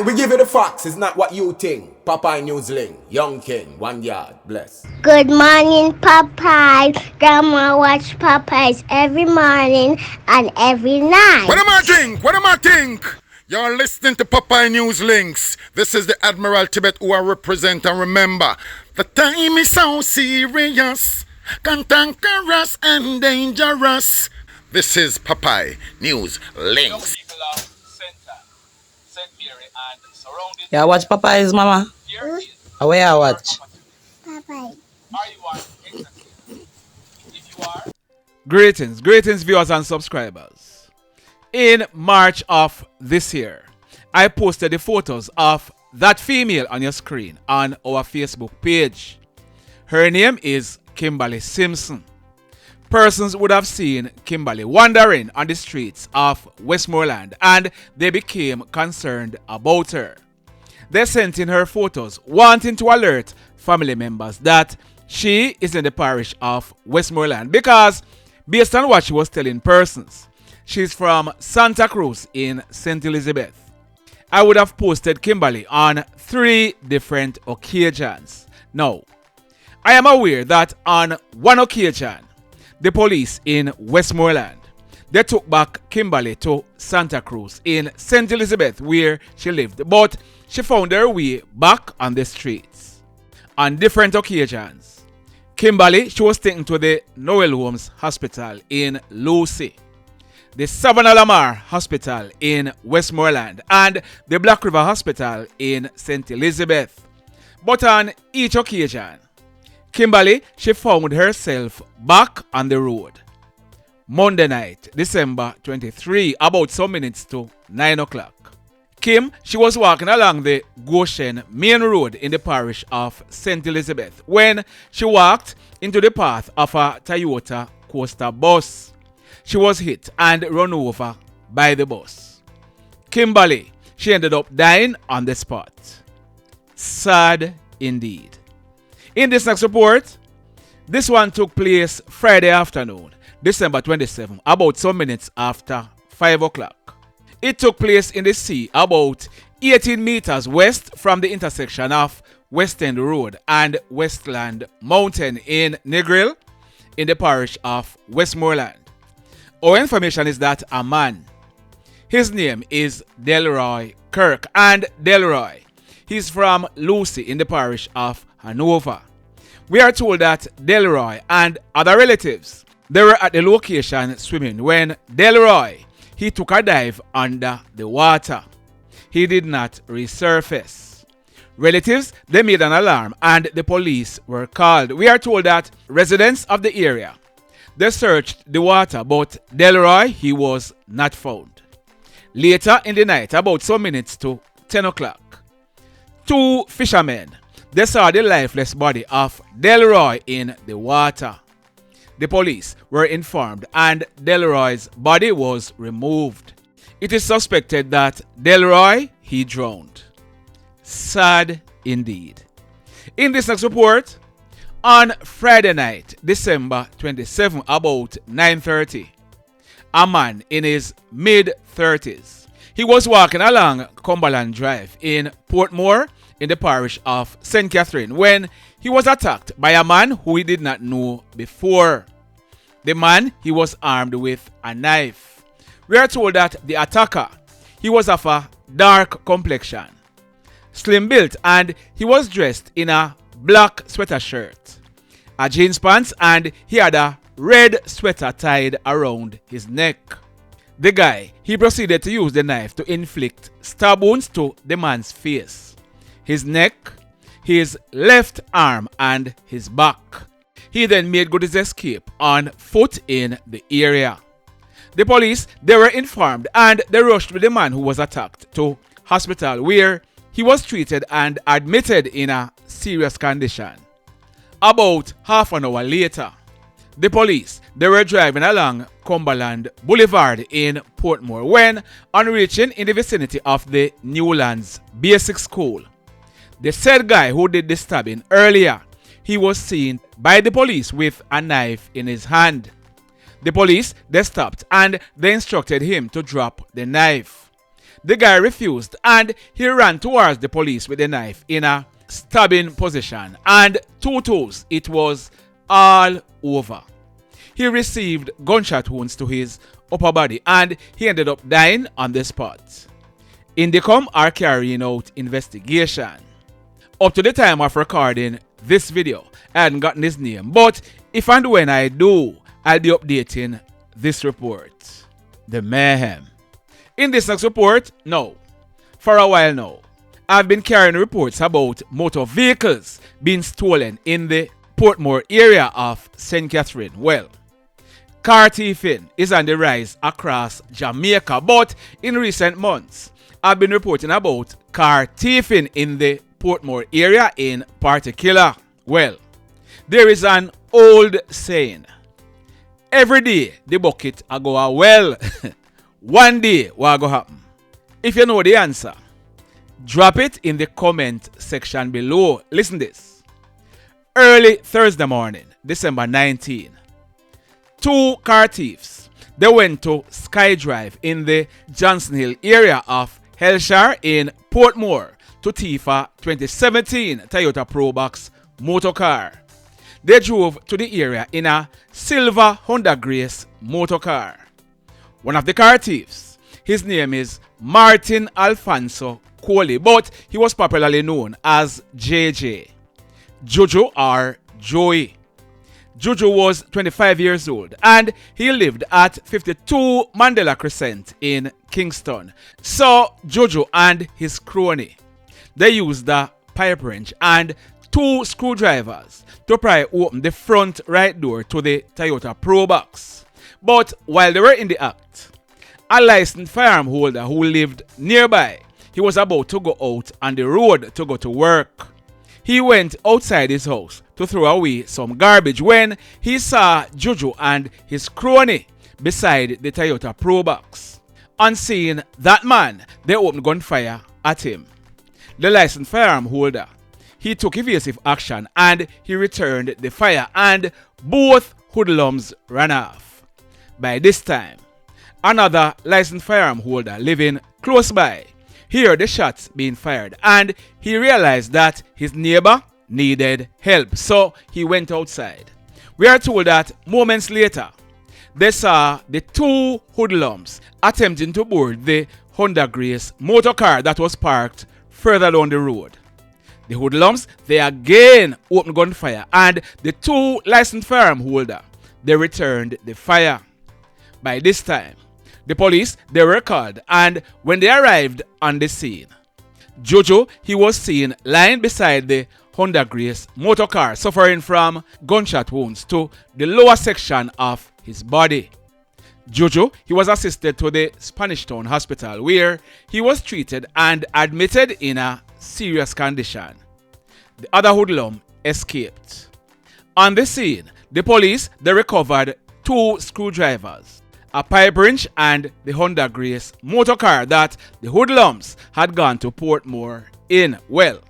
We give you the facts, it's not what you think. Popeye Newsling, Young King, 1 yard, bless. Good morning, Popeye. Grandma watch Popeyes every morning and every night. What am I think? What am I think? You're listening to Popeye News Links. This is the Admiral Tibet who I represent, and remember, the time is so serious, cantankerous and dangerous. This is Popeye News Links. Yeah, watch Popeyes, mama. How you watch? Popeye. Greetings, viewers and subscribers. In March of this year, I posted the photos of that female on your screen on our Facebook page. Her name is Kimberly Simpson. Persons would have seen Kimberly wandering on the streets of Westmoreland and they became concerned about her. They sent in her photos wanting to alert family members that she is in the parish of Westmoreland because based on what she was telling persons, she's from Santa Cruz in St. Elizabeth. I would have posted Kimberly on 3 different occasions. Now, I am aware that on one occasion, the police in Westmoreland, they took back Kimberly to Santa Cruz in St. Elizabeth where she lived, but she found her way back on the streets. On different occasions, Kimberly, she was taken to the Noel Holmes Hospital in Lucea, the Savannah Lamar Hospital in Westmoreland, and the Black River Hospital in St. Elizabeth. But on each occasion, Kimberly, she found herself back on the road. Monday night, December 23, about some minutes to 9 o'clock. Kim, she was walking along the Goshen main road in the parish of St. Elizabeth when she walked into the path of a Toyota Coaster bus. She was hit and run over by the bus. Kimberly, she ended up dying on the spot. Sad indeed. In this next report, this one took place Friday afternoon, December 27, about some minutes after 5 o'clock. It took place in the sea about 18 meters west from the intersection of West End Road and Westland Mountain in Negril in the parish of Westmoreland. Our information is that a man, his name is Delroy Kirk, and Delroy, he's from Lucea in the parish of Hanover. We are told that Delroy and other relatives, they were at the location swimming when Delroy, he took a dive under the water. He did not resurface. Relatives, they made an alarm and the police were called. We are told that residents of the area, they searched the water, but Delroy, he was not found. Later in the night, about some minutes to 10 o'clock, 2 fishermen, they saw the lifeless body of Delroy in the water. The police were informed and Delroy's body was removed. It is suspected that Delroy, he drowned. Sad indeed. In this next report, on Friday night, December 27, about 9:30, a man in his mid-30s, he was walking along Cumberland Drive in Portmore in the parish of St. Catherine when he was attacked by a man who he did not know before. The man, he was armed with a knife. We are told that the attacker, he was of a dark complexion, slim built, and he was dressed in a black sweater shirt, a jeans pants, and he had a red sweater tied around his neck. The guy, he proceeded to use the knife to inflict stab wounds to the man's face, his neck, his left arm, and his back. He then made good his escape on foot in the area. The police, they were informed and they rushed with the man who was attacked to hospital where he was treated and admitted in a serious condition. About half an hour later, the police, they were driving along Cumberland Boulevard in Portmore when, on reaching in the vicinity of the Newlands Basic School, the said guy who did the stabbing earlier, he was seen by the police with a knife in his hand. The police, they stopped and they instructed him to drop the knife. The guy refused and he ran towards the police with a knife in a stabbing position, and 2 toes, it was all over. He received gunshot wounds to his upper body and he ended up dying on the spot. Indicom are carrying out investigation. Up to the time of recording this video, I hadn't gotten his name, but if and when I do, I'll be updating this report. The mayhem. In this next report, no, for a while now, I've been carrying reports about motor vehicles being stolen in the Portmore area of St. Catherine. Well, car thieving is on the rise across Jamaica, but in recent months, I've been reporting about car thieving in the Portmore area in particular. Well, there is an old saying, every day the bucket a go a well. One day what go happen? If you know the answer, drop it in the comment section below. Listen this. Early Thursday morning, December 19, 2 car thieves, they went to Sky Drive in the Johnson Hill area of Hellshire in Portmore to thieve a 2017 Toyota Probox motor car. They drove to the area in a silver Honda Grace motor car. One of the car thieves, his name is Martin Alphanso Coley, but he was popularly known as JJ, Jojo or Joey. Jojo was 25 years old and he lived at 52 Mandela Crescent in Kingston. So Jojo and his crony, they used a pipe wrench and 2 screwdrivers to pry open the front right door to the Toyota Probox. But while they were in the act, a licensed firearm holder who lived nearby, he was about to go out on the road to go to work. He went outside his house to throw away some garbage when he saw Jojo and his crony beside the Toyota Probox. On seeing that man, they opened gunfire at him. The licensed firearm holder, he took evasive action and he returned the fire and both hoodlums ran off. By this time, another licensed firearm holder living close by heard the shots being fired and he realized that his neighbor needed help, so he went outside. We are told that moments later, they saw the 2 hoodlums attempting to board the Honda Grace motor car that was parked further down the road. The hoodlums, they again opened gunfire and the 2 licensed firearm holder, they returned the fire. By this time, the police, they were called, and when they arrived on the scene, Jojo, he was seen lying beside the Honda Grace motor car, suffering from gunshot wounds to the lower section of his body. Jojo, he was assisted to the Spanish Town Hospital where he was treated and admitted in a serious condition. The other hoodlum escaped. On the scene, the police, they recovered 2 screwdrivers, a pipe wrench and the Honda Grace motor car that the hoodlums had gone to Portmore in. Well,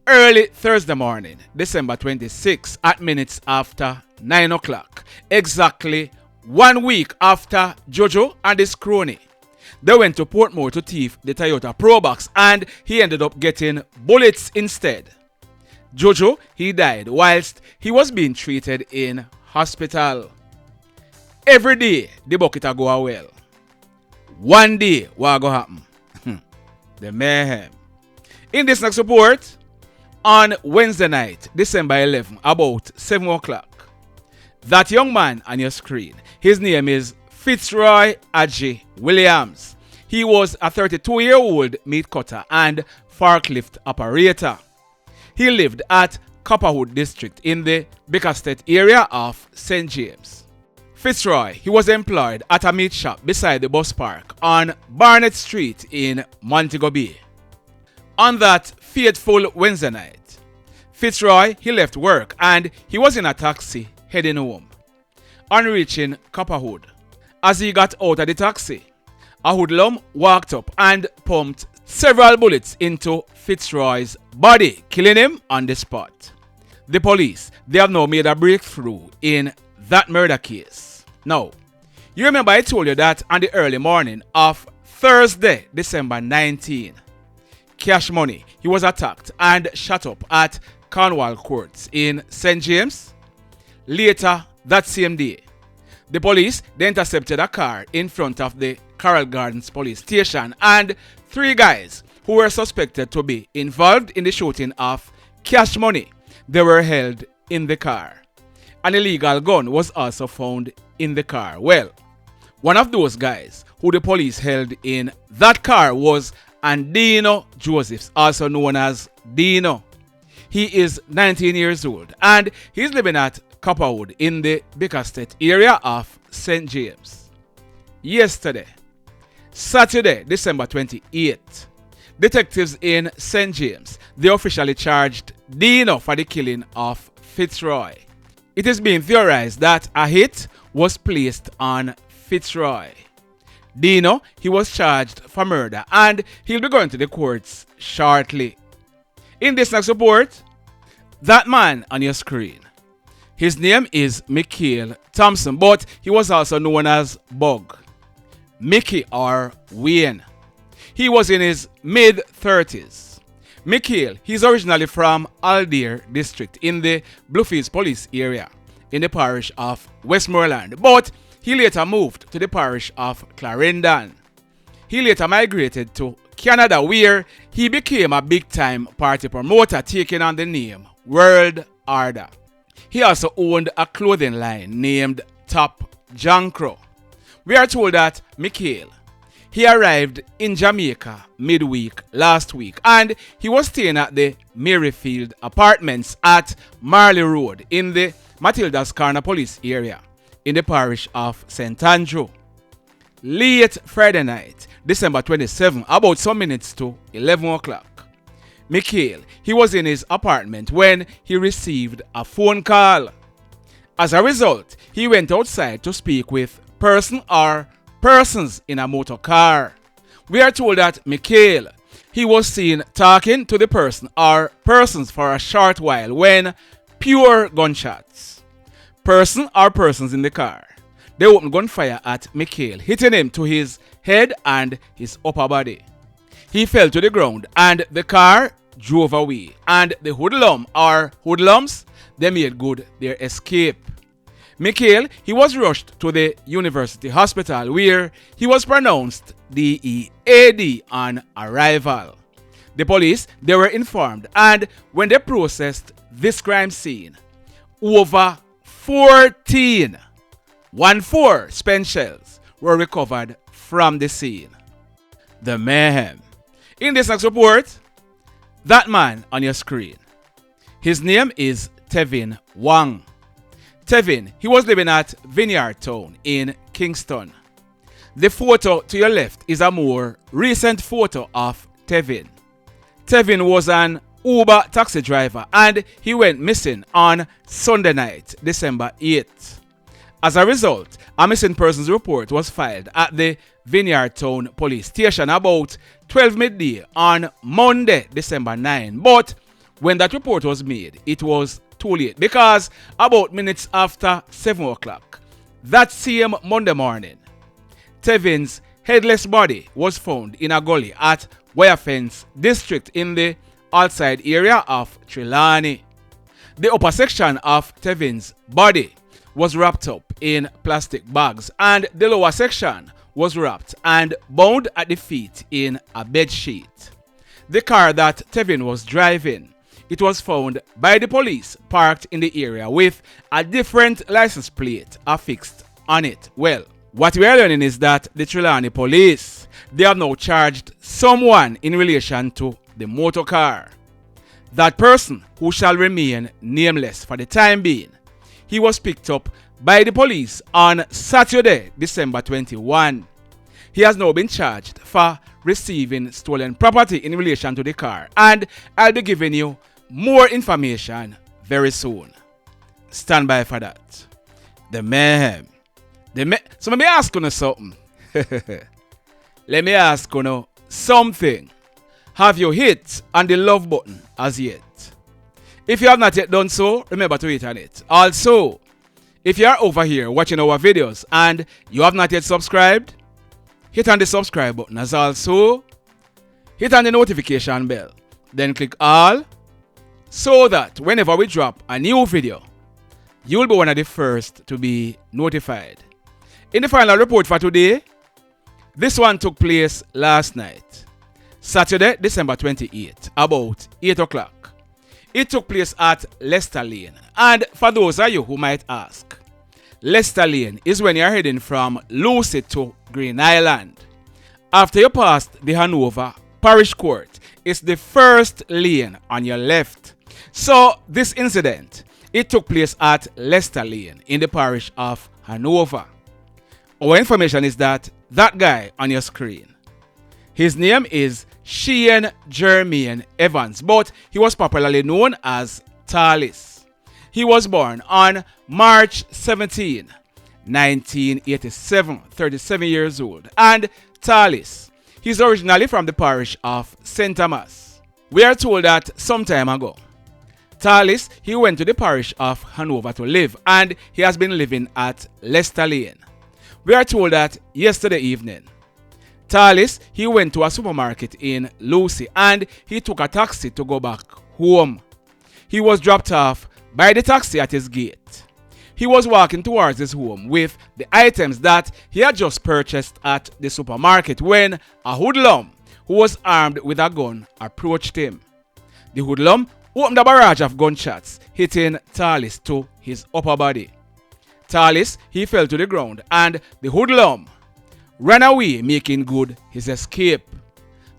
early Thursday morning, December 26, at minutes after 9 o'clock, exactly 1 week after Jojo and his crony, they went to Portmore to thieve the Toyota Probox and he ended up getting bullets instead. Jojo, he died whilst he was being treated in hospital. Every day, the bucket a go a well. One day, what go happen? The mayhem. In this next report, on Wednesday night, December 11, about 7 o'clock, that young man on your screen, his name is Fitzroy Adji Williams. He was a 32-year-old meat cutter and forklift operator. He lived at Copperwood District in the Bickerstead area of St. James. Fitzroy, he was employed at a meat shop beside the bus park on Barnett Street in Montego Bay. On that fateful Wednesday night, Fitzroy, he left work and he was in a taxi heading home. On reaching Copperwood, as he got out of the taxi, a hoodlum walked up and pumped several bullets into Fitzroy's body, killing him on the spot. The police, they have now made a breakthrough in that murder case. Now, you remember I told you that on the early morning of Thursday, December 19, Cash Money, he was attacked and shot up at Cornwall Courts in St. James. Later that same day, the police they intercepted a car in front of the Carroll Gardens police station, and 3 guys who were suspected to be involved in the shooting of Cash Money, they were held in the car. An illegal gun was also found in the car. Well, one of those guys who the police held in that car was Andeeno Josephs, also known as Deno. He is 19 years old and he's living at Copperwood in the Bickerstead area of St. James. Yesterday, Saturday, December 28th, detectives in St. James, they officially charged Deno for the killing of Fitzroy. It is being theorized that a hit was placed on Fitzroy. Deno, he was charged for murder and he'll be going to the courts shortly. In this next report, that man on your screen, his name is Mikhail Thompson, but he was also known as Bug, Micky or Wayne. He was in his mid-30s. Mikhail, he's originally from Aldeer district in the Bluefields police area in the parish of Westmoreland, but he later moved to the parish of Clarendon. He later migrated to Canada where he became a big-time party promoter taking on the name World Orda. He also owned a clothing line named Top Jankro. We are told that Mikhail, he arrived in Jamaica midweek last week and he was staying at the Maryfield Apartments at Marley Road in the Matilda's Corner police area in the parish of St. Andrew. Late Friday night, December 27, about some minutes to 11 o'clock, Mikhail, he was in his apartment when he received a phone call. As a result, he went outside to speak with person or persons in a motor car. We are told that Mikhail, he was seen talking to the person or persons for a short while when pure gunshots. Person or persons in the car, they opened gunfire at Mikhail, hitting him to his head and his upper body. He fell to the ground and the car drove away, and the hoodlum or hoodlums, they made good their escape. Mikhail, he was rushed to the university hospital where he was pronounced DEAD on arrival. The police, they were informed, and when they processed this crime scene, over 14 spent shells were recovered from the scene. The mayhem. In this next report, that man on your screen, his name is Tevin Wong. Tevin, he was living at Vineyard Town in Kingston. The photo to your left is a more recent photo of Tevin. Tevin was an Uber taxi driver and he went missing on Sunday night, December 8th. As a result, a missing persons report was filed at the Vineyard Town police station about 12 midday on Monday, December 9. But when that report was made, it was too late because about minutes after 7 o'clock, that same Monday morning, Tevin's headless body was found in a gully at Wirefence district in the outside area of Trelawney. The upper section of Tevin's body was wrapped up in plastic bags and the lower section was wrapped and bound at the feet in a bed sheet. The car that Tevin was driving, it was found by the police parked in the area with a different license plate affixed on it. Well, what we are learning is that the Trelawney police, they have now charged someone in relation to the motor car. That person, who shall remain nameless for the time being, he was picked up by the police on Saturday, December 21. He has now been charged for receiving stolen property in relation to the car, and I'll be giving you more information very soon. Stand by for that. The mayhem. So let me ask you something. Let me ask you something. Have you hit on the love button as yet? If you have not yet done so, remember to hit on it. Also, if you are over here watching our videos and you have not yet subscribed, hit on the subscribe button as also hit on the notification bell. Then click all so that whenever we drop a new video, you will be one of the first to be notified. In the final report for today, this one took place last night, Saturday, December 28th, about 8 o'clock. It took place at Leicester Lane. And for those of you who might ask, Leicester Lane is when you're heading from Lucea to Green Island. After you pass the Hanover Parish Court, it's the first lane on your left. So this incident, it took place at Leicester Lane in the parish of Hanover. Our information is that guy on your screen, his name is Jermaine Evans, but he was popularly known as Tallist. He was born on March 17, 1987, 37 years old. And Tallist, he's originally from the parish of St. Thomas. We are told that some time ago, Tallist, he went to the parish of Hanover to live, and he has been living at Leicester Lane. We are told that yesterday evening, Tallist, he went to a supermarket in Lucea and he took a taxi to go back home. He was dropped off by the taxi at his gate. He was walking towards his home with the items that he had just purchased at the supermarket when a hoodlum who was armed with a gun approached him. The hoodlum opened a barrage of gunshots, hitting Tallist to his upper body. Tallist, he fell to the ground and the hoodlum ran away, making good his escape.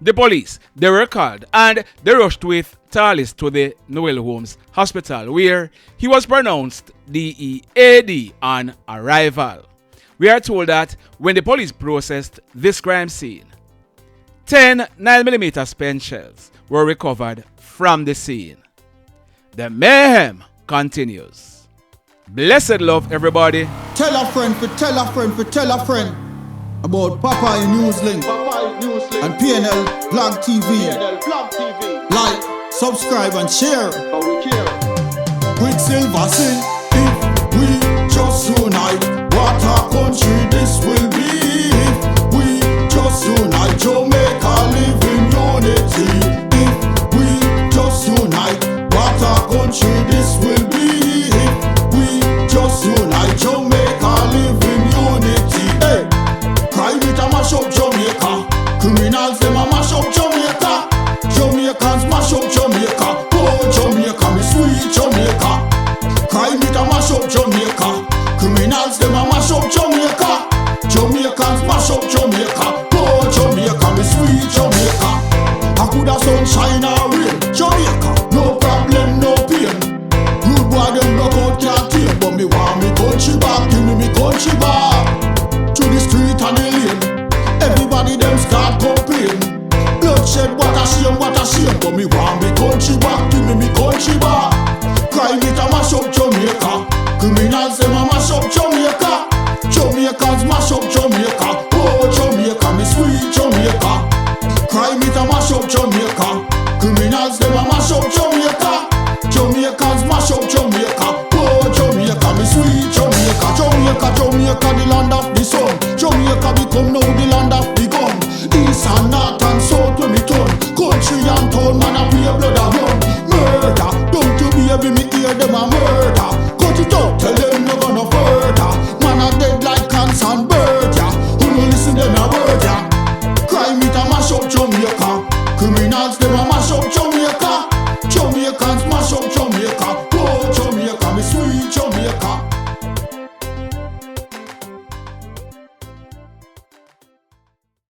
The police, they were called and they rushed with Tallist to the Noel Holmes Hospital where he was pronounced DEAD on arrival. We are told that when the police processed this crime scene, 10 9mm spent shells were recovered from the scene. The mayhem continues. Blessed love, everybody. Tell a friend for tell a friend for tell a friend about Popeye Newslink and KlLLEG TV. Like, subscribe and share. Quicksilver sing, if we just unite, what a country this will be. If we just unite, Jamaica live in unity. If we just unite, what a country this will be. If we just unite, Jamaica live in unity. Hey, crime it a mash up Jamaica. Criminals them a mash up Jamaica. Jamaicans mash up Jamaica. Oh Jamaica, me sweet Jamaica. Crime it a mash up Jamaica. Criminals them a mash up Jamaica. Jamaicans mash up Jamaica. Oh Jamaica, me sweet Jamaica. I coulda sunshine or rain. Jamaica, no problem, no pain. Rude boy them knock out can't take, but me want me country back. Give me country back. To the street and the lane, everybody them start complain. Bloodshed, what a shame, but me want me country back. Give me country back. Crime it a mash up Jamaica. Criminals them a mash up Jamaica. Jamaicans mash up Jamaica. Oh Jamaica, me sweet Jamaica. Crime it a mash up Jamaica. Criminals them a mash up Jamaica. Jamaicans mash up Jamaica. Oh Jamaica, me sweet Jamaica. Jamaica, the land of the sun. Jamaica become now